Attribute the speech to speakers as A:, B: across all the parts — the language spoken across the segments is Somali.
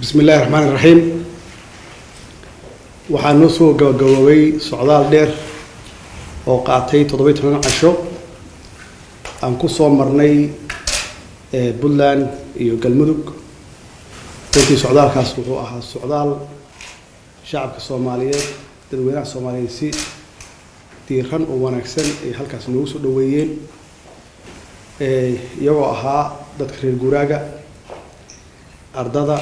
A: بسم الله الرحمن الرحيم. waxaan soo gabagaboway socdaal dheer oo qaatay 17 casho aan ku soo marnay Puntland iyo Galmudug. intii socdaalkaas wuxuu ahaa socdaal shacabka Soomaaliyeed dadweynaha Soomaaliyeed si diiran oo wanaagsan ay halkaas noogu soo dhaweeyeen iyagoo ahaa dadka reer guuraaga ardada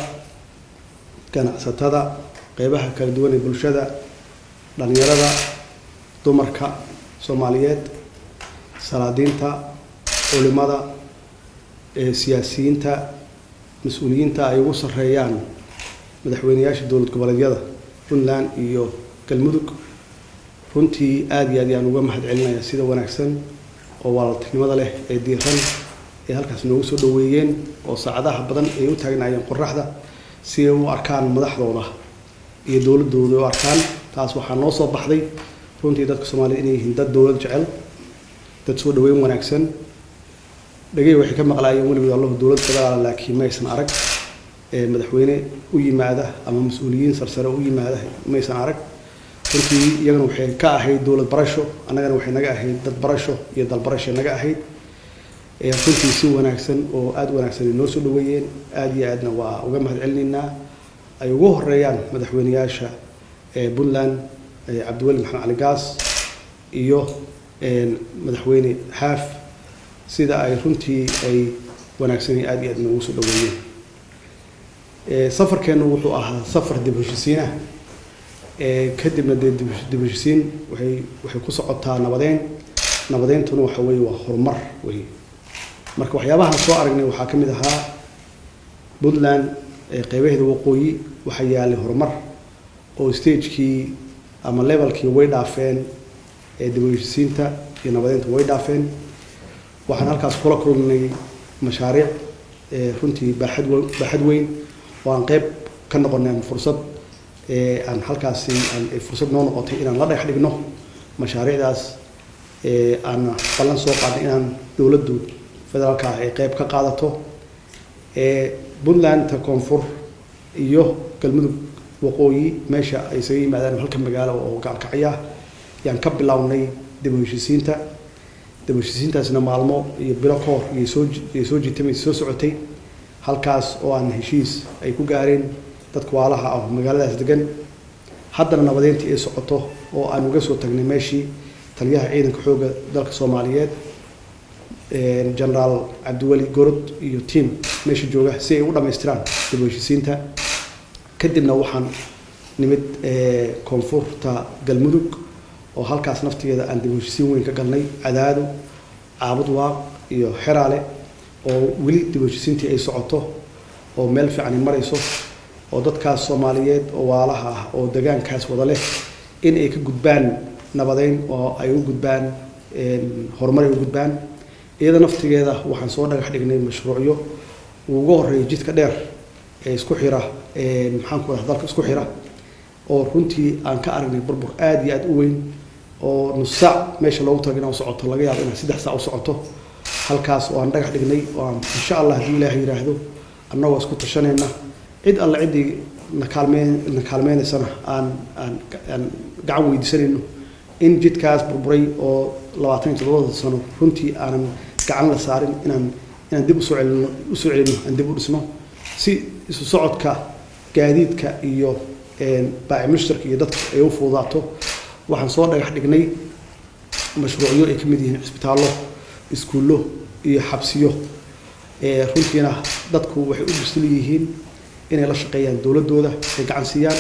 A: ganacsatada qaybaha kala duwan ee bulshada dhalinyarada dumarka Soomaaliyeed salaadiinta culimada siyaasiyiinta mas'uuliyiinta ay ugu sareeyaan madaxweynayaasha dawlad goboleedyada Puntland iyo Galmudug runtii aad iyo aad ayaan uga mahadcelinayaa sida wanaagsan oo walaaltinimada leh ee diiran ee halkaas noogu soo dhaweeyeen oo saacadaha badan ay u taagnaayeen qorraxda si ay u arkaan madaxdooda iyo dawladooda u arkaan taas waxaa noo soo baxday runtii dadka Soomaaliyeed inay yihiin dad dawlad jecel dad soo dhaweyn wanaagsan dhagay waxay ka maqlaayeen waliba Allah dawlad federaal laakiin ma aysan arag madaxweyne u yimaada ama mas'uuliyiin sarsare u yimaada ma aysan arag runtii iyagana waxay ka ahayd dawlad barasho annagana waxay naga ahayd dad barasho iyo dal barasho naga ahayd runtii si wanaagsan oo aad wanaagsan noo soo dhaweeyeen aad iyo aadna waa uga mahadcelinaynaa ay ugu horeeyaan madaxweynayaasha Puntland Cabdiweli Maxamed Cali Gaas iyo madaxweyne Xaaf sida ay runtii ay wanaagsan aad iyo aad noogu soo dhaweeyeen safarkeenu wuxuu ahaa safar dib u heshiisiin kadibna dib u heshiisiin waxay ku socotaa nabadeentuna waxa weeye waa horumar weeye marka waxyaabaha soo aragnay waxaa ka mid ahaa Puntland qaybaheeda waqooyi waxa yaalay horumar oo stage-kii ama level-kii way dhaafeen dib u heshiisiinta iyo nabadeenta way dhaafeen waxaan halkaas kula kulmay mashaariic runtii baaxad weyn oo aan qayb ka noqonay fursad aan halkaas fursad noo noqotay inaan la dhex dhigno mashaariicdaas aan ballan soo qaadnay inaan dawladdu federaalka ay qayb ka qaadato Puntland koonfur iyo Galmudug waqooyi meesha ay soo yimaadaan halka magaalo oo gaalkacya yaan ka bilownay dib u heshiisiintaasna maalmo iyo bilo koor iyo soo jiitay soo socotay halkaas oo aan heshiis ay ku gaareen dadka waalaha ah magaaladaas degan haddana nabadeyntii ay socoto oo aan uga soo tagnay meeshii taliyaha ciidanka xooga dalka Soomaaliyeed General Cabdiweli Gorod iyo team meesha jooga si ay u dhameystiraan dib u heshiisiinta kadibna waxaan nimid koonfurta Galmudug oo halkaas naftigeeda aan dib u heshiisiin weyn ka galnay Cadaado Caabud Waaq iyo Xeraale oo weli dib u heshiisiintii ay socoto oo meel fiican ay marayso oo dadkaas Soomaaliyeed oo waalaha ah oo deegaankaas wada leh in ay ka gudbaan nabadeyn oo ay u gudbaan horumar ay u gudbaan iyada naftigeeda waxaan soo dhagax dhignay mashruucyo ugu horeeyay jidka dheer ee isku xira maxaan ku dalka isku xira oo runtii aan ka aragnay burbur aad iyo aad u weyn oo nus saac meesha loogu tagay socoto laga yaabo in 3 saac u socoto halkaas oo aan dhagax dhignay oo aan insha Allah hadii Ilaahay yiraahdo annagoo isku tashanayna cid alla cidii na kaalmeynaysan aan gacan weydiisanayno in jidkaas burburay oo 27 sano runtii aanan gacan la saarin inaan dib u soo celino aan dib u dhisno si isu socodka gaadiidka iyo baaci mushtarka iyo dadka ay u fududaato waxaan soo dhagax dhignay mashruucyo ay ka mid yihiin isbitaallo iskuullo iyo xabsiyo runtiina dadku waxay u bisil yihiin inay la shaqeeyaan dawladooda ay gacan siiyaan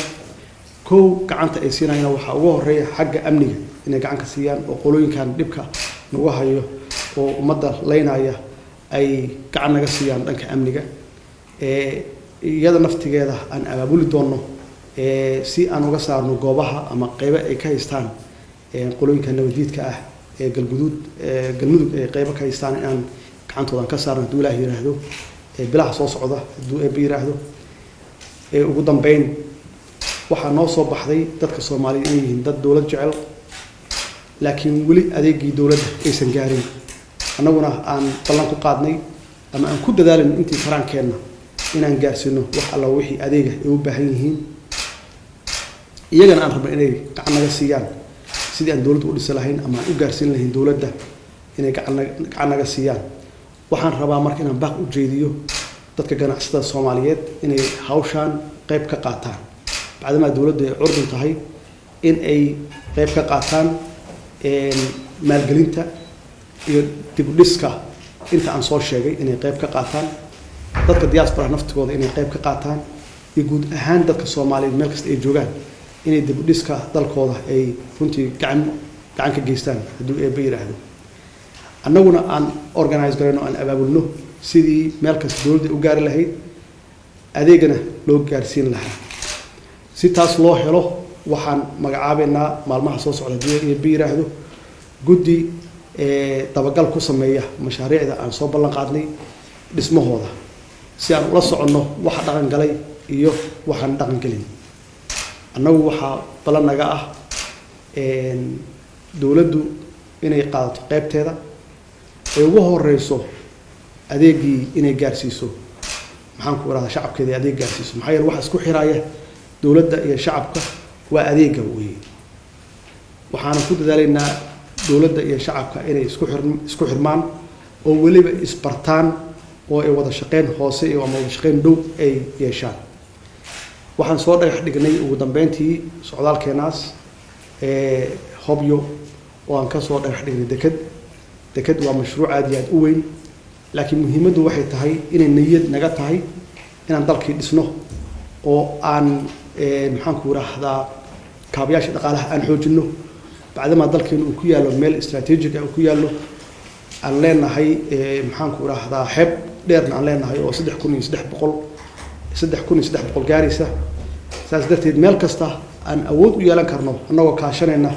A: koow gacanta ay siinayna waxa ugu horeeya xagga amniga inay gacan ka siiyaan oo qolooyinkan dhibka nagu hayo oo ummadda leynaya ay gacan naga siiyaan dhanka amniga iyada naftigeeda aan abaabuli doono si aan uga saarno goobaha ama qaybo ay ka haystaan qolooyinka nabadiidka ah ee Galmudug ay qaybo ka haystaan inaan gacantooda ka saarno haduu Ilaahay yiraahdo bilaha soo socda haduu ay yiraahdo ugu dambeyn waxaa noo soo baxday dadka Soomaaliyeed inay yihiin dad dawlad jecel laakiin weli adeegii dawladda aysan gaarin annaguna aan ballan ku qaadnay ama aan ku dadaalin intii karaankeenna inaan gaarsino wax alla wixii adeega ay u baahan yihiin iyagana aan rabno inay gacan naga siiyaan sidii aan dawladda u dhisi lahayn ama aan u gaarsiin lahayn dawladda inay gacan naga siiyaan waxaan rabaa marka inaan baaq u jeediyo dadka ganacsatada Soomaaliyeed inay hawshaan qayb ka qaataan bacdama dawladdu ay curdun tahay in ay qayb ka qaataan maalgelinta iyo dib u dhiska inta aan soo sheegay inay qayb ka qaataan dadka diaspora naftigooda inay qayb ka qaataan iyo guud ahaan dadka Soomaaliyeed meel kasta ay joogaan inay dib u dhiska dalkooda ay runtii gacan ka geystaan haddii ay yiraahdo annaguna aan organize garayno aan abaabulno sidii meel kasta dawladda u gaari lahayd adeegana loo gaarsiin lahaa si taas loo helo waxaan magacaabeynaa maalmaha soo socda haddii ay yiraahdo guddi dabagal ku sameeya mashaariicda aan soo ballan qaadnay dhismahooda si aan ula soconno waxa dhaqan galay iyo waxaan dhaqan galin annagu waxaa ballan naga ah dawladdu inay qaadato qaybteeda ay ugu horeyso adeegii inay gaarsiiso maxaan ku waradaa shacabkeeda adeeg gaarsiiso maxaa yeelay waxa isku xiraaya dawladda iyo shacabka waa adeega weeye waxaan ku dadaalaynaa dawladda iyo shacabka inay isku xirmaan oo waliba isbartaan oo ay wada shaqeyn hoose iyo ama wada shaqeyn dhow ay yeeshaan waxaan soo dhagax dhignay ugu dambeyntii socdaalkeenaas hobyo oo aan ka soo dhagax dhignay deked waa mashruuc aad iyo aad u weyn laakiin muhiimaddu waxay tahay inay niyad naga tahay inaan dalkii dhisno oo aan maxaan ku raahdaa kaabayaasha dhaqaalaha aan xoojino bacdama dalkeenu uu ku yaalo meel istiraatiijig ah uu ku yaalo aan leenahay maxaan ku raahdaa xeeb dheerna aan leenahay oo 3,300 gaaraysa saas darteed meel kasta aan awood u yeelan karno annagoo kaashanayna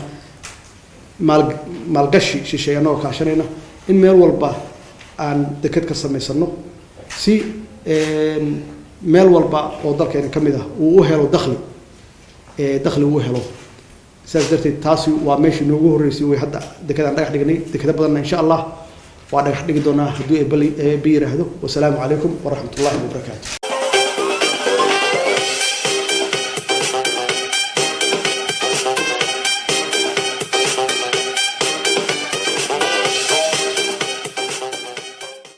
A: maalgashi shisheeye annagoo kaashanayna in meel walba aan deked ka samaysano si meel walba oo dalkeena ka mid ah uu u helo dakhli uu helo saas darteed taasi waa meeshii noogu horeysay way hadda dekedaan dhagax dhignay dekeda badanna insha Allah waa dhagax dhigi doonaa haddii ay yiraahdo wasalaamu calaykum waraxmatullaahi wabarakaatuh